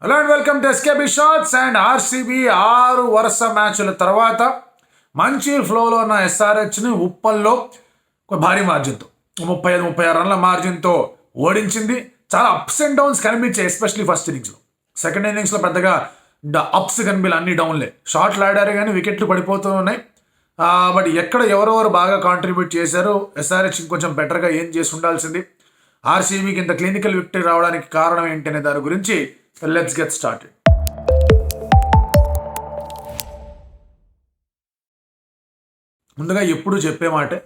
Hello and welcome to SKB shots. And RCB 6 వరుస మ్యాచ్ల తర్వాత మంచి ఫ్లోలో ఉన్న ఎస్ఆర్హెచ్ని ఉప్పల్లో ఒక భారీ మార్జిన్తో 35-36 రన్ల మార్జిన్తో ఓడించింది. చాలా అప్స్ అండ్ డౌన్స్ కనిపించాయి, ఎస్పెషలీ ఫస్ట్ ఇన్నింగ్స్లో. సెకండ్ ఇన్నింగ్స్లో పెద్దగా అప్స్ కనిపించాలి, అన్ని డౌన్లే. షాట్లు ఆడారు కానీ వికెట్లు పడిపోతూ ఉన్నాయి. బట్ ఎక్కడ ఎవరెవరు బాగా కాంట్రిబ్యూట్ చేశారు, ఎస్ఆర్హెచ్ ఇంకొంచెం బెటర్గా ఏం చేసి ఉండాల్సింది, ఆర్సీబీకి ఇంత క్లినికల్ విక్టరీ రావడానికి కారణం ఏంటి అనే దాని గురించి లెట్స్ గెట్ స్టార్టెడ్. ముందుగా ఎప్పుడు చెప్పే మాటే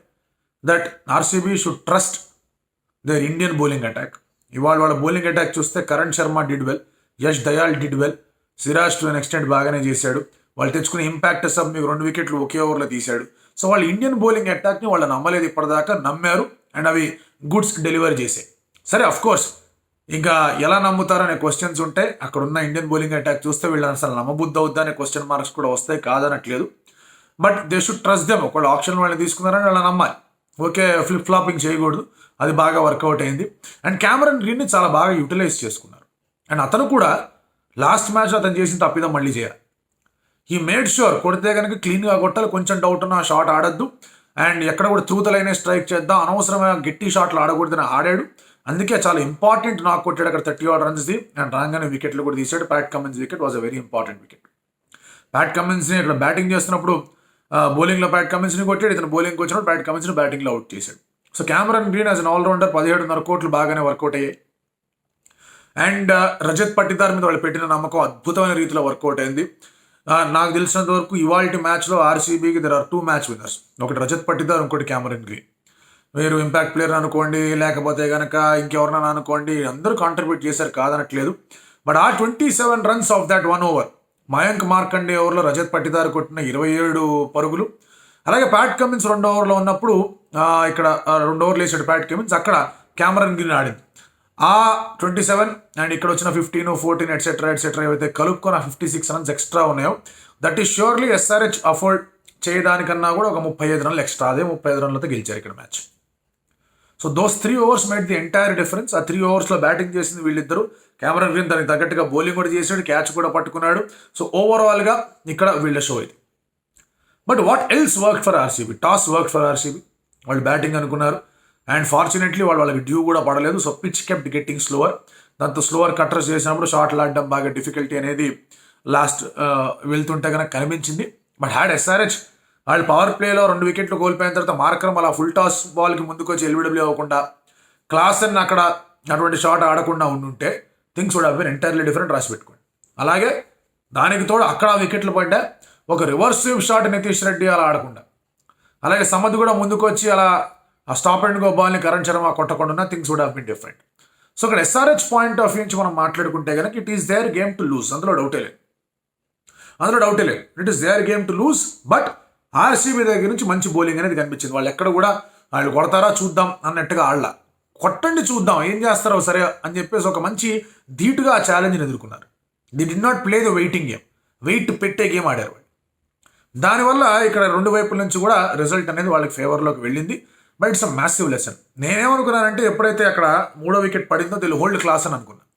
that RCB should trust their Indian bowling attack. ఇవాళ వాళ్ళ బౌలింగ్ అటాక్ చూస్తే Karan Sharma did well, Yash Dayal did well, Siraj to an extent బాగానే చేశాడు. వాళ్ళు తెచ్చుకునే ఇంపాక్ట్ సబ్ మీకు 2 వికెట్లు ఒకే ఓవర్లో తీశాడు. సో వాళ్ళు ఇండియన్ బౌలింగ్ అటాక్ని వాళ్ళు నమ్మలేదు, ఇప్పటిదాకా నమ్మారు. అండ్ అవి గుడ్స్ డెలివర్ చేసాయి. సరే, అఫ్ కోర్స్ ఇంకా ఎలా నమ్ముతారనే క్వశ్చన్స్ ఉంటాయి. అక్కడ ఉన్న ఇండియన్ బౌలింగ్ అటాక్ చూస్తే వీళ్ళని అసలు నమ్మబుద్ధి అవుద్దా అనే క్వశ్చన్ మార్క్స్ కూడా వస్తాయి, కాదనట్లేదు. But they should trust them. ఒకళ్ళు ఆప్షన్ వాళ్ళని తీసుకున్నారని వాళ్ళని నమ్మాలి. ఓకే, ఫ్లిప్ ఫ్లాపింగ్ చేయకూడదు. అది బాగా వర్కౌట్ అయింది. అండ్ క్యామరన్ గ్రీన్ని చాలా బాగా యూటిలైజ్ చేసుకున్నారు. అండ్ అతను కూడా లాస్ట్ మ్యాచ్ అతను చేసిన తప్పిదం మళ్ళీ చేయాలి. ఈ మేడ్ షూర్ కొడితే కనుక క్లీన్గా కొట్టాలి, కొంచెం డౌట్ ఉన్న షాట్ ఆడద్దు. అండ్ ఎక్కడ కూడా త్రూతలైన స్ట్రైక్ చేద్దాం, అనవసరమైన గట్టి షాట్లు ఆడకూడదని ఆడాడు. అందుకే చాలా ఇంపార్టెంట్ నాకు కొట్టాడు అక్కడ 30 రన్స్ది. అండ్ రాగానే వికెట్లు కూడా తీసాడు. Pat Cummins wicket was a very important wicket. Pat కమిన్స్ని ఇట్లా బ్యాటింగ్ చేస్తున్నప్పుడు బౌలింగ్లో ప్యాట్ కమిన్స్ని కొట్టాడు, ఇతను బౌలింగ్కి వచ్చినప్పుడు ప్యాట్ కమిన్స్ని బ్యాటింగ్లో అవుట్ చేశాడు. So Cameron Green as an all-rounder 17.5 కోట్లు బాగానే వర్కౌట్ అయ్యాయి. అండ్ రజత్ పట్టిదార్ మీద వాళ్ళు పెట్టిన నమ్మకం అద్భుతమైన రీతిలో వర్కౌట్ అయింది. నాకు తెలిసినంత వరకు ఇవాళ మ్యాచ్లో ఆర్సీబీకి దెర్ ఆర్ 2 మ్యాచ్ విన్నర్స్. ఒకటి రజత్ పట్టిదార్, ఇంకోటి క్యామరన్ గ్రీన్. మీరు ఇంపాక్ట్ ప్లేయర్ అనుకోండి, లేకపోతే కనుక ఇంకెవరినైనా అనుకోండి, అందరూ కాంట్రిబ్యూట్ చేశారు, కాదనట్లేదు. బట్ ఆ 27 runs of that 1 over, Mayank Markande ఓవర్లో రజత్ పట్టిదార్ కొట్టిన 27 పరుగులు, అలాగే ప్యాట్ కమిన్స్ 2 ఓవర్లో ఉన్నప్పుడు ఇక్కడ 2 ఓవర్లు వేసాడు ప్యాట్ కమిన్స్, అక్కడ క్యామరన్ గ్రీన్ ఆడింది. ఆ 27 అండ్ ఇక్కడ వచ్చిన 15, 14 ఎట్సెట్రా ఏవైతే కలుపుకొని 56 రన్స్ ఎక్స్ట్రా ఉన్నాయో, that is surely SRH afford చేయడానికన్నా కూడా ఒక 35 రన్లు ఎక్స్ట్రా. అదే 35 రన్లతో గెలిచారు ఇక్కడ match. So those 3 overs made the entire difference. ఆ 3 ఓవర్స్లో బ్యాటింగ్ చేసింది వీళ్ళిద్దరు. క్యామరన్ గ్రీన్ దానికి తగ్గట్టుగా బౌలింగ్ కూడా చేశాడు, క్యాచ్ కూడా పట్టుకున్నాడు. సో ఓవరాల్గా ఇక్కడ వీళ్ళ షో ఇది. But what else work for RCB? Toss work for RCB. వాళ్ళు బ్యాటింగ్ అనుకున్నారు అండ్ ఫార్చునేట్లీ వాళ్ళకి డ్యూ కూడా పడలేదు. So pitch kept getting slower. దాంతో స్లోవర్ కట్టర్స్ చేసినప్పుడు షాట్లు ఆడడం బాగా డిఫికల్టీ అనేది లాస్ట్ వెళ్తుంటే కనుక కనిపించింది. బట్ హ్యాడ్ ఎస్ఆర్హెచ్ వాళ్ళు పవర్ ప్లేలో 2 వికెట్లు కోల్పోయిన తర్వాత మార్కరం అలా ఫుల్ టాస్ బాల్కి ముందుకు వచ్చి ఎల్బిడబ్ల్యూ అవ్వకుండా క్లాసన్ అక్కడ అటువంటి షాట్ ఆడకుండా ఉండుంటే things would have been entirely different. రాసి పెట్టుకోండి. అలాగే దానికి తోడు అక్కడ వికెట్లు పడ్డా ఒక reverse sweep shot Nitish Reddy అలా ఆడకుండా, అలాగే సమద్ కూడా ముందుకు వచ్చి అలా ఆ స్టాప్ అండ్ గో బాల్ని కరణ్ శర్మ కొట్టకుండా things would have been different. So ఇక్కడ ఎస్ఆర్హెచ్ పాయింట్ ఆఫ్ వ్యూ నుంచి మనం మాట్లాడుకుంటే కనుక it is their game to lose. అందులో డౌటే లేదు. It is their game to lose. But RCB దగ్గర నుంచి మంచి బౌలింగ్ అనేది కనిపించింది. వాళ్ళు ఎక్కడ కూడా వాళ్ళు కొడతారా చూద్దాం అన్నట్టుగా ఆడలా, కొట్టండి చూద్దాం ఏం చేస్తారో సరే అని చెప్పేసి ఒక మంచి ధీటుగా ఆ ఛాలెంజ్ని ఎదుర్కొన్నారు. They did not play the waiting game, wait పెట్టే గేమ్ ఆడారు వాళ్ళు. దానివల్ల ఇక్కడ 2 వైపుల నుంచి కూడా రిజల్ట్ అనేది వాళ్ళకి ఫేవర్లోకి వెళ్ళింది. But it's a massive lesson. నేనేమనుకున్నానంటే ఎప్పుడైతే అక్కడ 3వ వికెట్ పడిందో వీళ్ళు హోల్డ్ క్లాస్ అని అనుకున్నాను.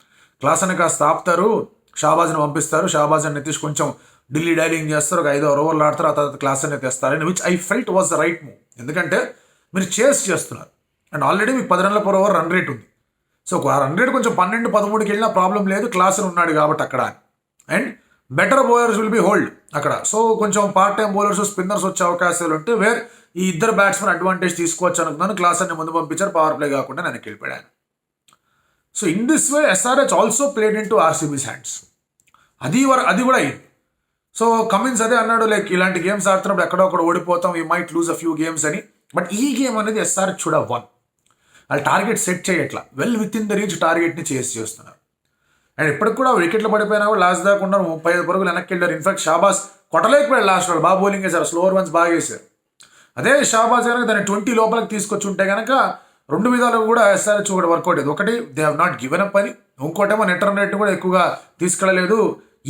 క్లాస్ అని కాస్త ఆపుతారు, షాబాజ్ని పంపిస్తారు, షాబాజ్ అని నితీష్ కొంచెం ఢిల్లీ డైలింగ్ చేస్తారు, ఒక 5 ఓవర్లు ఆడతారు, ఆ తర్వాత క్లాస్ అనేది తెస్తారు, which I felt was the right move. ఎందుకంటే మీరు చేస్ చేస్తున్నారు అండ్ ఆల్రెడీ మీకు 10 రన్ల పర్ ఓవర్ రన్ రేట్ ఉంది. సో ఆ రన్ రేట్ కొంచెం 12-13కి వెళ్ళినా ప్రాబ్లం లేదు, క్లాస్ ఉన్నాడు కాబట్టి అక్కడ. And better bowlers will be hold అక్కడ. సో కొంచెం పార్ట్ టైం బౌలర్స్, స్పిన్నర్స్ వచ్చే అవకాశాలు ఉంటే వేర్ ఈ ఇద్దరు బ్యాట్స్మెన్ అడ్వాంటేజ్ తీసుకోవచ్చు అనుకున్నాను. క్లాస్ అన్ని ముందు పంపించారు, పవర్ ప్లే కాకుండా నేను వెళ్ళిపోయాను. So in this way SRH also played in to RCB's hands. అది కూడా అయింది. సో కమిన్స్ అదే అన్నాడు, లైక్ ఇలాంటి గేమ్స్ ఆడుతున్నప్పుడు ఎక్కడొక్కడ ఓడిపోతాం, we might lose a few games అని. బట్ ఈ గేమ్ అనేది ఎస్ఆర్హెచ్ షుడ్ హావ్ వన్. వాళ్ళు టార్గెట్ సెట్ చేయట్లా, well within the reach టార్గెట్ని చేస్తున్నారు. అండ్ ఇప్పటికి కూడా వికెట్లు పడిపోయినా కూడా లాస్ట్ దాకా ఉన్నారు, 35 పరుగులు వెనక్కి వెళ్ళారు. ఇన్ఫాక్ట్ షాబాజ్ కొట్టలేకపోయాడు లాస్ట్ వాళ్ళు, బాగా బౌలింగ్ వేశారు, స్లోవర్ వన్స్ బాగా వేశారు. అదే షాబాజ్ కనుక దాన్ని 20 లోపలికి తీసుకొచ్చి ఉంటే కనుక 2 విధాలుగా కూడా ఎస్ఆర్హెచ్ కూడా వర్కౌట్ అయ్యేది. ఒకటి they have not given up అని, ఇంకోటేమో నెట్ రన్ రేట్ కూడా ఎక్కువగా తీసుకెళ్ళలేదు.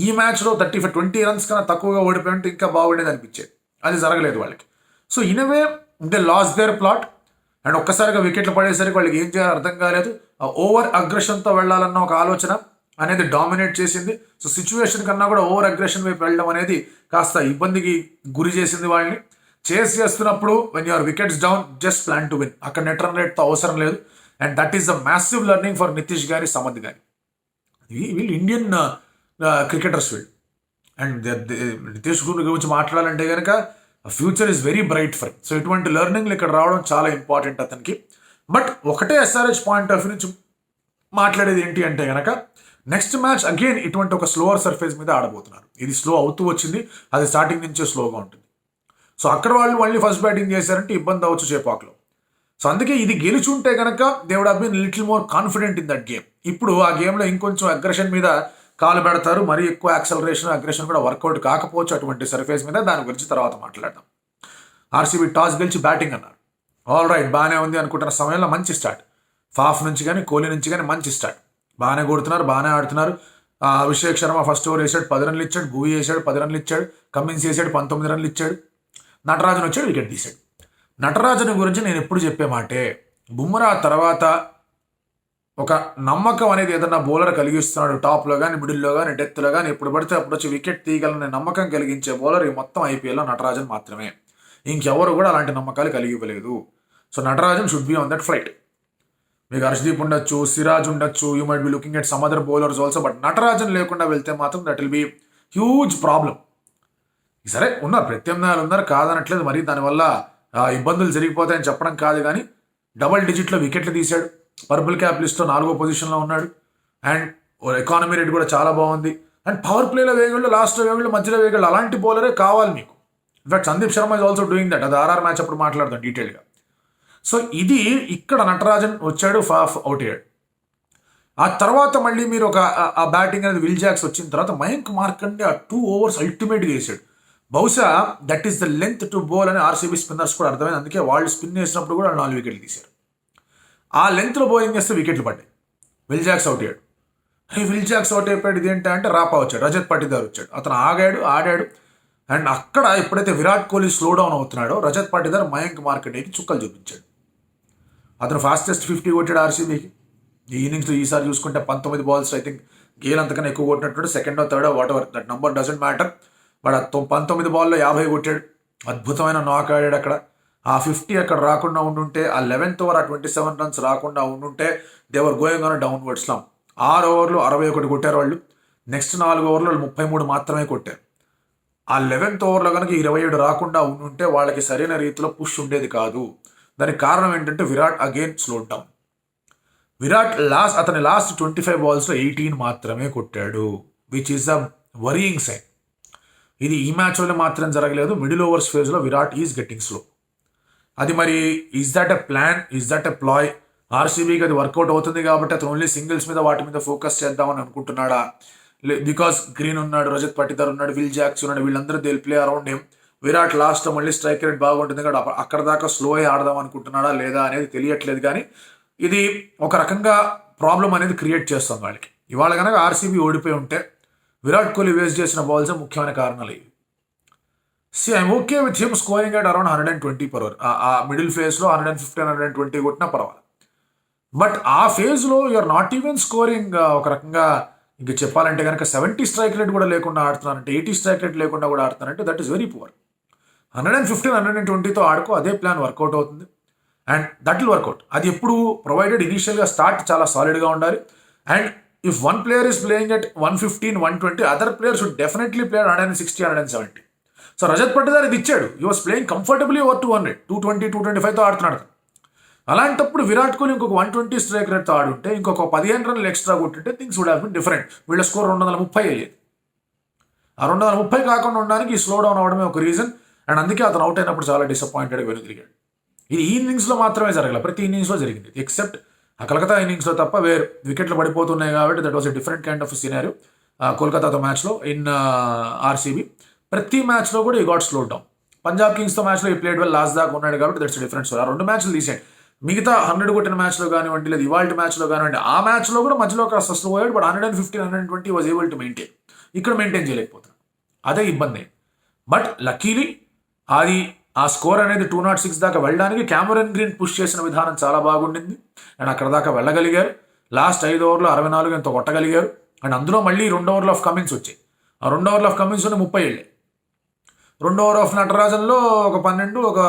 ఈ మ్యాచ్లో 20 రన్స్ కన్నా తక్కువగా ఓడిపోయింటే ఇంకా బాగుండేది అనిపించేది, అది జరగలేదు వాళ్ళకి. So in way they lost their plot. And ఒక్కసారిగా వికెట్లు పడేసరికి వాళ్ళకి ఏం చేయాలో అర్థం కాలేదు. ఓవర్ అగ్రెషన్తో వెళ్ళాలన్న ఒక ఆలోచన అనేది డామినేట్ చేసింది. సో సిచ్యువేషన్ కన్నా కూడా ఓవర్ అగ్రెషన్ వైపు వెళ్ళడం అనేది కాస్త ఇబ్బందికి గురి చేసింది వాళ్ళని. చేస్ చేస్తున్నప్పుడు when your wickets down just plan to win. అక్కడ నెట్ రన్ రేట్తో అవసరం లేదు. And that is the massive learning for Nitish గారి, సమద్ గారి. వీళ్ళు ఇండియన్ క్రికెటర్స్ వీళ్ళు. అండ్ నితీష్ గురించి మాట్లాడాలంటే కనుక future is very bright for. So ఇటువంటి లెర్నింగ్లు ఇక్కడ రావడం చాలా ఇంపార్టెంట్ అతనికి. బట్ ఒకటే ఎస్ఆర్హెచ్ పాయింట్ ఆఫ్ వ్యూ నుంచి మాట్లాడేది ఏంటి అంటే కనుక నెక్స్ట్ మ్యాచ్ అగైన్ ఇటువంటి ఒక స్లోవర్ సర్ఫేస్ మీద ఆడబోతున్నారు. ఇది స్లో అవుతూ వచ్చింది, అది స్టార్టింగ్ నుంచే స్లోగా ఉంటుంది. సో అక్కడ వాళ్ళు మళ్ళీ ఫస్ట్ బ్యాటింగ్ చేశారంటే ఇబ్బంది అవ్వచ్చు చేపాక్లో. సో అందుకే ఇది గెలుచుంటే కనుక they would have been little more confident in that game. ఇప్పుడు ఆ గేమ్లో ఇంకొంచెం అగ్రెషన్ మీద కాలు పెడతారు, మరీ ఎక్కువ అగ్రెషన్ కూడా వర్కౌట్ కాకపోవచ్చు అటువంటి సర్ఫేస్ మీద. దాని గురించి తర్వాత మాట్లాడదాం. ఆర్సీబీ టాస్ గెలిచి బ్యాటింగ్ అన్నారు. ఆల్ రైట్, బాగానే ఉంది అనుకుంటున్న సమయంలో మంచి స్టార్ట్. ఫాఫ్ నుంచి కానీ కోహ్లీ నుంచి కానీ మంచి స్టార్ట్. బాగానే కొడుతున్నారు, బాగానే ఆడుతున్నారు. అభిషేక్ శర్మ ఫస్ట్ ఓవర్ వేసాడు, 10 రన్లు ఇచ్చాడు. భూవీ వేసాడు, 10 రన్లు ఇచ్చాడు. కమిన్స్ వేసాడు, 19 రన్లు ఇచ్చాడు. నటరాజన్ వచ్చాడు, వికెట్ తీశాడు. నటరాజన్ గురించి నేను ఎప్పుడు చెప్పే మాటే, బుమ్రా తర్వాత ఒక నమ్మకం అనేది ఏదన్నా బౌలర్ కలిగిస్తున్నాడు, టాప్లో కానీ మిడిల్లో కానీ డెత్లో కానీ ఎప్పుడు పడితే అప్పుడు వచ్చి వికెట్ తీయగలనే నమ్మకం కలిగించే బౌలర్ ఈ మొత్తం ఐపీఎల్లో నటరాజన్ మాత్రమే. ఇంకెవరు కూడా అలాంటి నమ్మకాలు కలిగి ఇవ్వలేదు. So Natarajan should be on that flight. మీకు హర్షదీప్ ఉండొచ్చు, సిరాజ్ ఉండొచ్చు, you might be looking at some other bowlers also. But Natarajan లేకుండా వెళ్తే మాత్రం that will be huge problem. సరే ఉన్నారు, ప్రత్యామ్నాయాలు ఉన్నారు, కాదనట్లేదు. మరి దానివల్ల ఇబ్బందులు జరిగిపోతాయని చెప్పడం కాదు, కానీ డబల్ డిజిట్లో వికెట్లు తీశాడు. పర్పుల్ క్యాప్ లిస్ట్లో 4వ పొజిషన్లో ఉన్నాడు. అండ్ ఎకానమీ రేట్ కూడా చాలా బాగుంది. అండ్ పవర్ ప్లేలో వేగళ్ళు, లాస్ట్లో వేగళ్ళు, మధ్యలో వేగళ్ళు, అలాంటి బౌలరే కావాలి మీకు. In fact Sandeep Sharma is also doing that. అది ఆర్ఆర్ మ్యాచ్ అప్పుడు మాట్లాడదాం డీటెయిల్గా. సో ఇది ఇక్కడ నటరాజన్ వచ్చాడు, ఫాఫ్ అవుట్ అయ్యాడు. ఆ తర్వాత మళ్ళీ మీరు ఆ బ్యాటింగ్ అనేది విల్ జాక్స్ వచ్చిన తర్వాత మయాంక్ మార్కండే ఆ 2 overs అల్టిమేట్గా వేసాడు. బహుశా that is the length to bowl అని ఆర్సీబీ స్పిన్నర్స్ కూడా అర్థమైంది. అందుకే వాళ్ళు స్పిన్ వేసినప్పుడు కూడా 4 వికెట్లు తీశారు. ఆ లెంత్లో బౌలింగ్ చేస్తే వికెట్లు పడ్డాయి. విల్ జాక్స్ అవుట్ అయ్యాడు. విల్ జాక్స్ అవుట్ అయిపోయాడు. ఇదేంటంటే రాపా వచ్చాడు, రజత్ పాటిదార్ వచ్చాడు. అతను ఆడాడు. అండ్ అక్కడ ఎప్పుడైతే విరాట్ కోహ్లీ స్లో డౌన్ అవుతున్నాడో రజత్ పాటిదార్ మయాంక్ మార్కండేకి చుక్కలు చూపించాడు. అతను ఫాస్టెస్ట్ 50 కొట్టాడు ఆర్సీబీకి ఈ ఇన్నింగ్స్లో. ఈసారి చూసుకుంటే 19 balls. ఐ థింక్ గేల్ అంతకన్నా ఎక్కువ కొట్టినట్టు, సెకండో థర్డో whatever, that number doesn't matter. But 19 balls 50 కొట్టాడు. అద్భుతమైన నాక్ ఆడాడు అక్కడ. ఆ 50 అక్కడ రాకుండా ఉండుంటే, ఆ 11th over ఆ 27 runs రాకుండా ఉండుంటే they were going on downward slump. 6 overs 61 కొట్టారు వాళ్ళు. నెక్స్ట్ 4 overs 33 మాత్రమే కొట్టారు. ఆ 11th over కనుక 27 రాకుండా ఉండుంటే వాళ్ళకి సరైన రీతిలో పుష్ ఉండేది కాదు. దానికి కారణం ఏంటంటే విరాట్ అగైన్ స్లో డౌన్. అతని లాస్ట్ 25 balls 18 మాత్రమే కొట్టాడు, which is a worrying sign. ఇది ఈ మ్యాచ్లో మాత్రం జరగలేదు. మిడిల్ ఓవర్స్ ఫేజ్లో విరాట్ ఈజ్ గెట్టింగ్ స్లో. అది మరి is that a plan, is that a ploy? ఆర్సీబీకి అది వర్కౌట్ అవుతుంది కాబట్టి అతను ఓన్లీ సింగిల్స్ మీద వాటి మీద ఫోకస్ చేద్దామని అనుకుంటున్నాడా? బికాస్ గ్రీన్ ఉన్నాడు, రజత్ పాటిదార్ ఉన్నాడు, విల్ జాక్స్ ఉన్నాడు, వీళ్ళందరూ they play around him. Virat last మళ్ళీ స్ట్రైక్ రేట్ బాగుంటుంది కాబట్టి అక్కడ దాకా స్లో అయి ఆడదాం అనుకుంటున్నాడా లేదా అనేది తెలియట్లేదు. కానీ ఇది ఒక రకంగా ప్రాబ్లం అనేది క్రియేట్ చేస్తుంది వాళ్ళకి. ఇవాళ కనుక ఆర్సీబీ ఓడిపోయి ఉంటే విరాట్ కోహ్లీ వేస్ట్ చేసిన బాల్స్ ముఖ్యమైన కారణాలు ఇవి. I'm okay with him scoring at around 120 per over. ఆ మిడిల్ ఫేజ్లో 115, 120 కొట్టినా పర్వాలేదు. బట్ ఆ ఫేజ్లో యూఆర్ నాట్ ఈవెన్ స్కోరింగ్. ఒక రకంగా ఇంక చెప్పాలంటే కనుక 70 స్ట్రైక్ రేట్ కూడా లేకుండా ఆడుతున్నారంటే, 80 స్ట్రైక్ రేట్ లేకుండా కూడా ఆడుతున్నారంటే దట్ ఈస్ వెరీ పువర్. 115, 120తో ఆడుకో, అదే ప్లాన్ వర్కౌట్ అవుతుంది. And that will work out. అది ఎప్పుడు ప్రొవైడెడ్ ఇనీషియల్గా స్టార్ట్ చాలా సాలిడ్గా ఉండాలి. And if one player is playing at 115, 120, other player should definitely play 160, 170. So Rajat Patidar ఇది ఇచ్చాడు. He was playing comfortably over 200, 220, 225తో ఆడుతున్నాడు. అలాంటప్పుడు విరాట్ కోహ్లీ ఇంకొక 120 స్ట్రైక్ రేట్తో ఆడుంటే, ఇంకొక 15 runs ఎక్స్ట్రా కొట్టింటే things would have been different. వీళ్ళ స్కోర్ 230 అయ్యేది. ఆ 230 కాకుండా ఉండడానికి ఈ స్లో డౌన్ అవడమే ఒక రీజన్. అండ్ అందుకే అతను అవుట్ అయినప్పుడు చాలా డిసప్పాయింటెడ్గా వెనుదిరిగాడు. ఇది ఈ ఇన్నింగ్స్లో మాత్రమే జరగలేదు, ప్రతి ఇన్నింగ్స్లో జరిగింది. ఎక్సెప్ట్ ఆ కలకత్తా ఇన్నింగ్స్లో తప్ప వేరు వికెట్లు పడిపోతున్నాయి కాబట్టి that was a different kind of scenario. కోల్కతాతో మ్యాచ్లో ఇన్ ఆర్సీబీ ప్రతి మ్యాచ్లో కూడా he got slow down. Punjab కింగ్స్తో మ్యాచ్లో ఈ ప్లేడ్ వెల్ లాస్ట్ దాకా ఉన్నాడు కాబట్టి దట్స్ డిఫరెన్స్. ఆ 2 మ్యాచ్లు తీసాడు. మిగతా 100 కొట్టిన మ్యాచ్లో కానివ్వండి, లేదు ఇవాళ మ్యాచ్లో కానివ్వండి, ఆ మ్యాచ్లో కూడా మధ్యలో కాస్త స్లో అయ్యాడు. But 115, 120 was able to maintain. ఇక్కడ మెయింటైన్ చేయలేకపోతున్నాడు, అదే ఇబ్బంది. బట్ లక్కీలీ అది ఆ స్కోర్ అనేది 206 దాకా వెళ్ళడానికి క్యామరన్ గ్రీన్ పుష్ చేసిన విధానం చాలా బాగుండింది. అండ్ అక్కడ దాకా వెళ్ళగలిగారు. లాస్ట్ 5 overs 64 ఎంతో కొట్టగలిగారు. అండ్ అందులో మళ్ళీ 2 ఓవర్లు ఆఫ్ కమిన్స్ వచ్చాయి. ఆ 2 ఓవర్లు ఆఫ్ కమిన్స్లోనే 30 వెళ్ళాయి. 2 ఓవర్ ఆఫ్ నటరాజన్లో ఒక 12, ఒక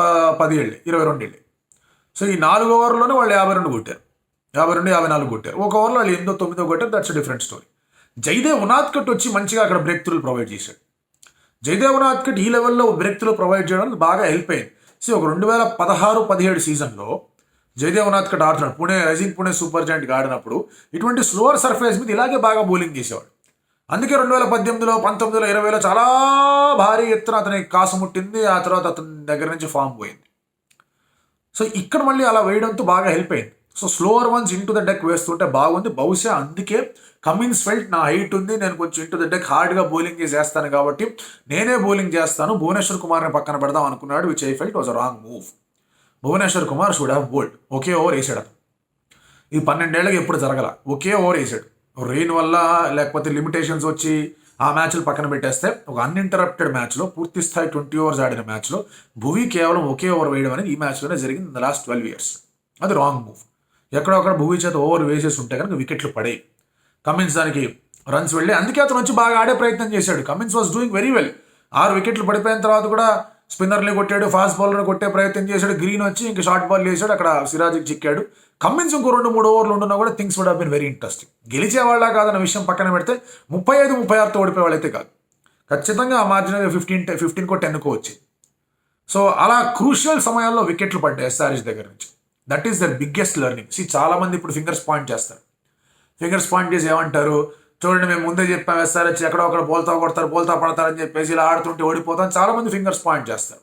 10 వెళ్ళాయి, 22 వెళ్ళాయి. సో ఈ 4 ఓవర్లోనే వాళ్ళు 52 కొట్టారు, 52, 54 కొట్టారు. ఒక ఓవర్లో వాళ్ళు 8, 9 కొట్టారు. That's different story. Jaidev Unadkat వచ్చి మంచిగా అక్కడ బ్రేక్ త్రూలు ప్రొవైడ్ చేశాడు. జయదేవ్ ఉనాద్కట్ ఈ లెవెల్లో బ్రేక్ త్రూ ప్రొవైడ్ చేయడం బాగా హెల్ప్ అయింది. సో ఒక 2016-17 సీజన్లో జయదేవ్ ఉనాద్కట్ ఆడుతున్నాడు, పుణే సూపర్ జాయింట్గా ఆడినప్పుడు ఇటువంటి స్లోవర్ సర్ఫేస్ మీద ఇలాగే బాగా బౌలింగ్ చేసేవాడు. అందుకే 2018, 19, 20లో చాలా భారీ ఎత్తున అతనికి కాసు ముట్టింది. ఆ తర్వాత అతని దగ్గర నుంచి ఫామ్ పోయింది. సో ఇక్కడ మళ్ళీ అలా వేయడంతో బాగా హెల్ప్ అయింది. So slower ones into the deck వేస్తుంటే బాగుంది. బహుశా అందుకే కమిన్స్ ఫెల్ట్ నా హైట్ ఉంది, నేను కొంచెం ఇంటూ ద డెక్ హార్డ్గా బౌలింగ్ చేస్తాను కాబట్టి నేనే బౌలింగ్ చేస్తాను, భువనేశ్వర్ కుమార్ని పక్కన పెడదాం అనుకున్నాడు. Which I felt was a wrong move. Bhuvneshwar Kumar should have bowled. ఒకే ఓవర్ వేసాడు. ఈ 12 ఏళ్ళకి ఎప్పుడు జరగల. ఒకే ఓవర్ వేసాడు. రెయిన్ వల్ల లేకపోతే లిమిటేషన్స్ వచ్చి ఆ మ్యాచ్లు పక్కన పెట్టేస్తే ఒక అన్ఇంటరప్టెడ్ మ్యాచ్లో, పూర్తి స్థాయి 20 ఓవర్స్ ఆడిన మ్యాచ్లో భువి కేవలం ఒకే ఓవర్ వేయడం అనేది ఈ మ్యాచ్లోనే జరిగింది. In the last 12 years. అది రాంగ్ మూవ్. ఎక్కడొక్కడ భువి చేత ఓవర్ వేసేసి ఉంటే కనుక వికెట్లు పడాయి. కమిన్స్ దానికి రన్స్ వెళ్ళి, అందుకే అతను వచ్చి బాగా ఆడే ప్రయత్నం చేశాడు. Cummins was doing very well. 6 వికెట్లు పడిపోయిన తర్వాత కూడా స్పిన్నర్ని కొట్టాడు, ఫాస్ట్ బౌలర్ని కొట్టే ప్రయత్నం చేశాడు. గ్రీన్ వచ్చి ఇంక షార్ట్ బాల్ వేసాడు, అక్కడ సిరాజ్కి చిక్కాడు. కమిన్స్ ఇంకో 2-3 ఓవర్లు ఉంటున్నా కూడా things would have been very interesting. గెలిచేవాళ్ళ కాదన్న విషయం పక్కన పెడితే 35-36తో ఓడిపోయేవాళ్ళైతే కాదు. ఖచ్చితంగా ఆ మార్జిన్ 15కో 10కో వచ్చింది. సో అలా క్రూషియల్ సమయాల్లో వికెట్లు పడ్డాయి ఎస్ఆర్హెచ్ దగ్గర నుంచి. That is the biggest learning. చాలా మంది ఇప్పుడు ఫింగర్స్ పాయింట్ చేస్తారు. ఫింగర్స్ పాయింట్ చేసి ఏమంటారు, చూడండి మేము ముందే చెప్పాం ఎస్ఆర్హెచ్ ఎక్కడో ఒకరు బోల్తా కొడతారు, బోల్తా పడతారని చెప్పేసి ఇలా ఆడుతుంటే ఓడిపోతాం. చాలా మంది ఫింగర్స్ పాయింట్ చేస్తారు.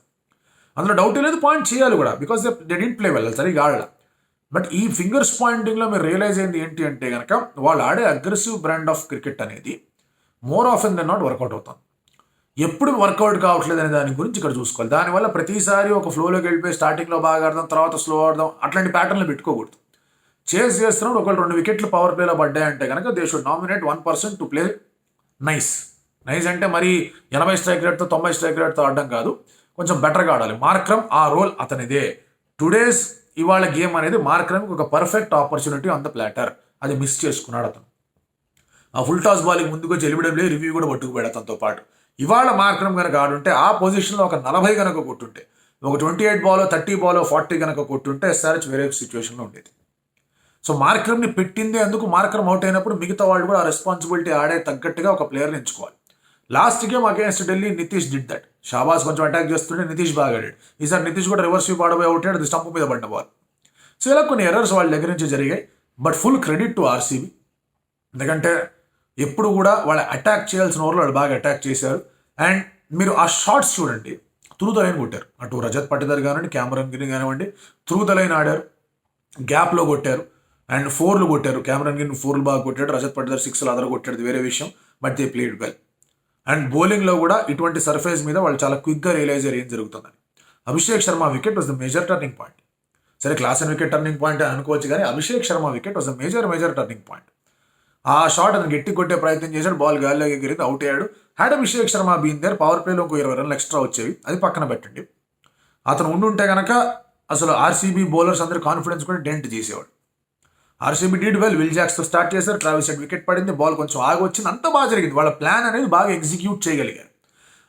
అందులో డౌట్ లేదు, పాయింట్ చేయాలి కూడా, because they did play well, సరిగా ఆడాలి. బట్ ఈ ఫింగర్స్ పాయింటింగ్లో మీరు రియలైజ్ అయింది ఏంటి అంటే కనుక, వాళ్ళు ఆడే అగ్రెసివ్ బ్రాండ్ ఆఫ్ క్రికెట్ అనేది more often than not work out అవుతుంది. ఎప్పుడు వర్కౌట్ కావట్లేదు అనే దాని గురించి ఇక్కడ చూసుకోవాలి. దానివల్ల ప్రతిసారి ఒక ఫ్లోలోకి వెళ్ళిపోయి స్టార్టింగ్లో బాగా ఆడదాం, తర్వాత స్లో ఆడదాం, అట్లాంటి ప్యాటర్న్లు పెట్టుకోకూడదు. చేస్ చేస్తున్నప్పుడు ఒకళ్ళు 2 వికెట్లు పవర్ ప్లేలో పడ్డాయంటే కనుక they should nominate 1% to play nice. Nice అంటే మరి 80 స్ట్రైక్ రేట్తో 90 స్ట్రైక్ రేట్తో ఆడడం కాదు, కొంచెం బెటర్గా ఆడాలి. మార్క్రమ్ ఆ రోల్ అతనిదే. టుడేస్ ఇవాళ గేమ్ అనేది మార్క్రమ్కి ఒక perfect opportunity on the platter. అది మిస్ చేసుకున్నాడు అతను. ఆ ఫుల్ టాస్ బాలింగ్ ముందుకు వచ్చి ఎలిబిడబ్ల్యూ రివ్యూ కూడా పట్టుకుపోయాడు అతనితో పాటు. ఇవాళ మార్క్రమ్ కనుక ఆడుంటే ఆ పొజిషన్లో ఒక 40 కనుక కొట్టుంటే, ఒక 28 బాలో 30 బాలో 40 కనుక కొట్టుంటే ఎస్ఆర్హెచ్ వేరే సిచ్యువేషన్లో ఉండేది. సో మార్క్రమ్ని పెట్టిందే అందుకు. మార్క్రమ్ అవుట్ అయినప్పుడు మిగతా వాళ్ళు కూడా ఆ రెస్పాన్సిబిలిటీ ఆడే తగ్గట్టుగా ఒక ప్లేయర్ని ఎంచుకోవాలి. Last game against Delhi Nitish did that. Shahbaz కొంచెం అటాక్ చేస్తుంటే నితీష్ బాగా ఆడాడు. ఈసారి నితీష్ కూడా రివర్స్ స్వీప్ ఆడబోయి అవుట్ అయ్యాడు, అది స్టంప్ మీద పడిన బాల్. సో ఇలా కొన్ని ఎర్రర్స్ వాళ్ళ దగ్గర నుంచి జరిగాయి. But full credit to RCB. ఎందుకంటే ఎప్పుడు కూడా వాళ్ళ అటాక్ చేయాల్సిన ఓవర్లో వాళ్ళు బాగా అటాక్ చేశారు. అండ్ మీరు ఆ షాట్స్ చూడండి, త్రూ ద లైన్ కొట్టారు. అటు రజత్ పటిదార్ కానివ్వండి, క్యామరన్ గ్రీన్ కానివ్వండి, త్రూ ద లైన్ ఆడారు, గ్యాప్లో కొట్టారు అండ్ 4లు కొట్టారు. క్యామరన్ గ్రీన్ 4లు బాగా కొట్టాడు, రజత్ పటిదార్ 6లు అదర కొట్టాడు, వేరే విషయం. But they played well. And బౌలింగ్లో కూడా ఇటువంటి సర్ఫేస్ మీద వాళ్ళు చాలా క్విక్గా రియలైజ్ అయ్యారు ఏం జరుగుతుందని. Abhishek Sharma wicket was the major turning point. సరే క్లాసన్ వికెట్ టర్నింగ్ పాయింట్ అనుకోవచ్చు, కానీ Abhishek Sharma wicket was the major turning point. ఆ షాట్ అతను గట్టి కొట్టే ప్రయత్నం చేశాడు, బాల్ గాలిలోకి ఎగిరింది, అవుట్ అయ్యాడు. Had Abhishek Sharma been there, power ప్లేలో ఇంకో 20 రన్లు ఎక్స్ట్రా వచ్చేవి. అది పక్కన పెట్టండి. అతను ఉండుంటే కనుక అసలు ఆర్సీబీ బౌలర్స్ అందరూ కాన్ఫిడెన్స్ కూడా డెంట్ చేసేవాడు. RCB did well. విల్ జాక్స్తో స్టార్ట్ చేశారు, ట్రావిస్ హెడ్ వికెట్ పడింది, బాల్ కొంచెం ఆగి వచ్చింది, అంతా బాగా జరిగింది. వాళ్ళ ప్లాన్ అనేది బాగా ఎగ్జిక్యూట్ చేయగలిగారు.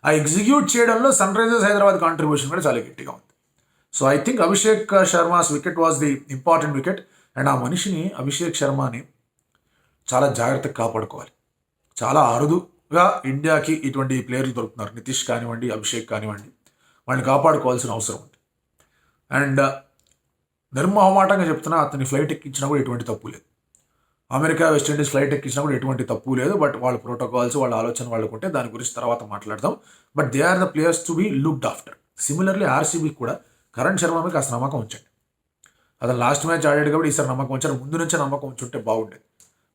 ఆ ఎగ్జిక్యూట్ చేయడంలో సన్ రైజర్స్ హైదరాబాద్ కాంట్రిబ్యూషన్ కూడా చాలా గట్టిగా ఉంది. So I think Abhishek Sharma's wicket was the important wicket. And ఆ మనిషిని, అభిషేక్ శర్మని చాలా జాగ్రత్తగా కాపాడుకోవాలి. చాలా అరుదుగా ఇండియాకి ఇటువంటి ప్లేయర్లు దొరుకుతున్నారు. నితీష్ కానివ్వండి, అభిషేక్ కానివ్వండి, వాళ్ళని కాపాడుకోవాల్సిన అవసరం ఉంది. అండ్ నిర్మోహమాటంగా చెప్తున్నా, అతని ఫ్లైట్ ఎక్కించినా కూడా ఎటువంటి తప్పు లేదు. అమెరికా వెస్టిండీస్ ఫ్లైట్ ఎక్కించినా కూడా ఎటువంటి తప్పు లేదు. బట్ వాళ్ళ ప్రోటోకాల్స్, వాళ్ళ ఆలోచన వాళ్ళకు ఉంటే దాని గురించి తర్వాత మాట్లాడదాం. But they are the players to be looked after. Similarly ఆర్సీబీకి కూడా కరణ్ శర్మ మీద కాస్త నమ్మకం ఉంచండి. అతను లాస్ట్ మ్యాచ్ ఆడాడు కాబట్టి ఈసారి నమ్మకం ఉంచారు. ముందు నుంచే నమ్మకం ఉంచుంటే బాగుండేది.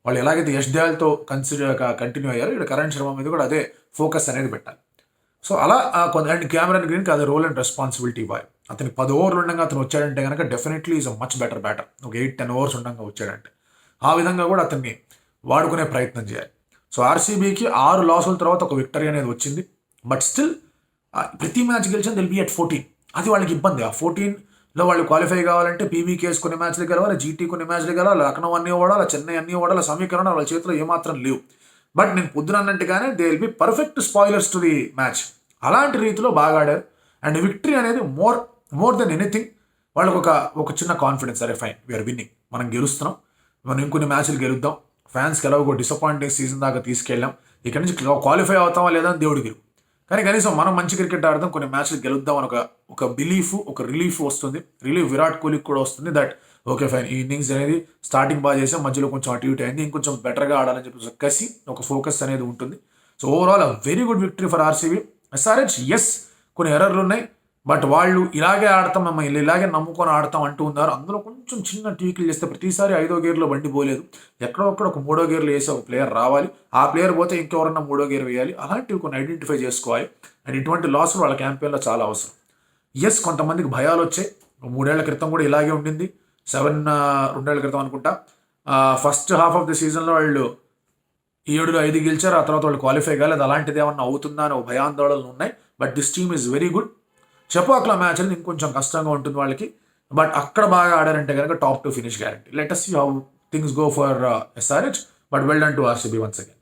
వాళ్ళు ఎలాగైతే యష్ దయాల్తో కంటిన్యూ అయ్యారు, ఇక్కడ కరణ్ శర్మ మీద కూడా అదే ఫోకస్ అనేది పెట్టాలి. సో అలా అండ్ క్యామరన్ గ్రీన్కి అదే రోల్ అండ్ రెస్పాన్సిబిలిటీ ఇవ్వాలి. అతనికి 10 ఓవర్లు ఉండగా అతను వచ్చాడంటే కనుక definitely is a much better batter. ఒక 8-10 ఓవర్స్ ఉండగా వచ్చాడంటే ఆ విధంగా కూడా అతన్ని వాడుకునే ప్రయత్నం చేయాలి. సో ఆర్సీబీకి 6 లాసుల తర్వాత ఒక విక్టరీ అనేది వచ్చింది. బట్ స్టిల్ ప్రతి మ్యాచ్ గెలిచిన దిల్ బీ అట్ 14. అది వాళ్ళకి ఇబ్బంది. ఆ 14లో వాళ్ళు క్వాలిఫై కావాలంటే పీవీకేస్ కొన్ని మ్యాచ్లు గెలవాలి, జీటీ కొన్ని మ్యాచ్లు గెలవాలి, లక్నో అన్నీ ఓడాలి, చెన్నై అన్నీ ఓడాలి, సమీకరణ వాళ్ళ చేతిలో ఏమాత్రం లేవు. బట్ నేను పొద్దున అన్నట్టుగానే they will be perfect spoilers to the match. అలాంటి రీతిలో బాగా ఆడారు. అండ్ విక్టరీ అనేది మోర్ దెన్ ఎనీథింగ్ వాళ్ళకు ఒక చిన్న కాన్ఫిడెన్స్, సరే ఫైన్ వీఆర్ విన్నింగ్, మనం గెలుస్తున్నాం, మనం ఇంకొన్ని మ్యాచ్లు గెలుద్దాం, ఫ్యాన్స్కి ఎలాగో డిసప్పాయింటింగ్ సీజన్ దాకా తీసుకెళ్ళాం, ఇక్కడ నుంచి క్వాలిఫై అవుతామా లేదా అని దేవుడికి ఎరుగు. కానీ కనీసం మనం మంచి క్రికెట్ ఆడదాం, కొన్ని మ్యాచ్లు గెలుద్దాం అని ఒక బిలీఫ్, ఒక రిలీఫ్ వస్తుంది. రిలీఫ్ విరాట్ కోహ్లీకి కూడా వస్తుంది దట్ ఓకే ఫైన్, ఈ ఇన్నింగ్స్ అనేది స్టార్టింగ్ బాగా చేసాం, మధ్యలో కొంచెం అటు ఇటు అయింది, ఇంకొంచెం బెటర్గా ఆడాలని చెప్పి కసి, ఒక ఫోకస్ అనేది ఉంటుంది. So overall very good victory for RCB. SRH ఎస్ కొన్ని ఎర్రర్లు ఉన్నాయి, బట్ వాళ్ళు ఇలాగే ఆడతాం, మేము ఇలాగే నమ్ముకొని ఆడతాం అంటూ ఉన్నారు. అందులో కొంచెం చిన్న ట్వీక్లు చేస్తే ప్రతిసారి 5వ గేర్లో బండి పోలేదు, ఎక్కడొక్కడ ఒక 3వ గేర్లో వేసే ఒక ప్లేయర్ రావాలి, ఆ ప్లేయర్ పోతే ఇంకెవరన్నా 3వ గేర్ వేయాలి, అలాంటివి కొన్ని ఐడెంటిఫై చేసుకోవాలి. అండ్ ఇటువంటి లాసులు వాళ్ళ క్యాంపెయిన్లో చాలా అవసరం. ఎస్ కొంతమందికి భయాలు వచ్చాయి, 3 ఏళ్ల క్రితం కూడా ఇలాగే ఉండింది, 2 ఏళ్ల క్రితం అనుకుంటా. ఫస్ట్ హాఫ్ ఆఫ్ ది సీజన్లో వాళ్ళు 7లో 5 గెలిచారు, ఆ తర్వాత వాళ్ళు క్వాలిఫై కాలేదు, అలాంటిది ఏమన్నా అవుతుందా అని భయాందోళనలు ఉన్నాయి. But this team is very good. చెపాక్ల మ్యాచ్ అనేది ఇంకొంచెం కష్టంగా ఉంటుంది వాళ్ళకి, బట్ అక్కడ బాగా ఆడారంటే కనుక top 2 finish guarantee. Let us see how things go for SRH, but well done to RCB once again.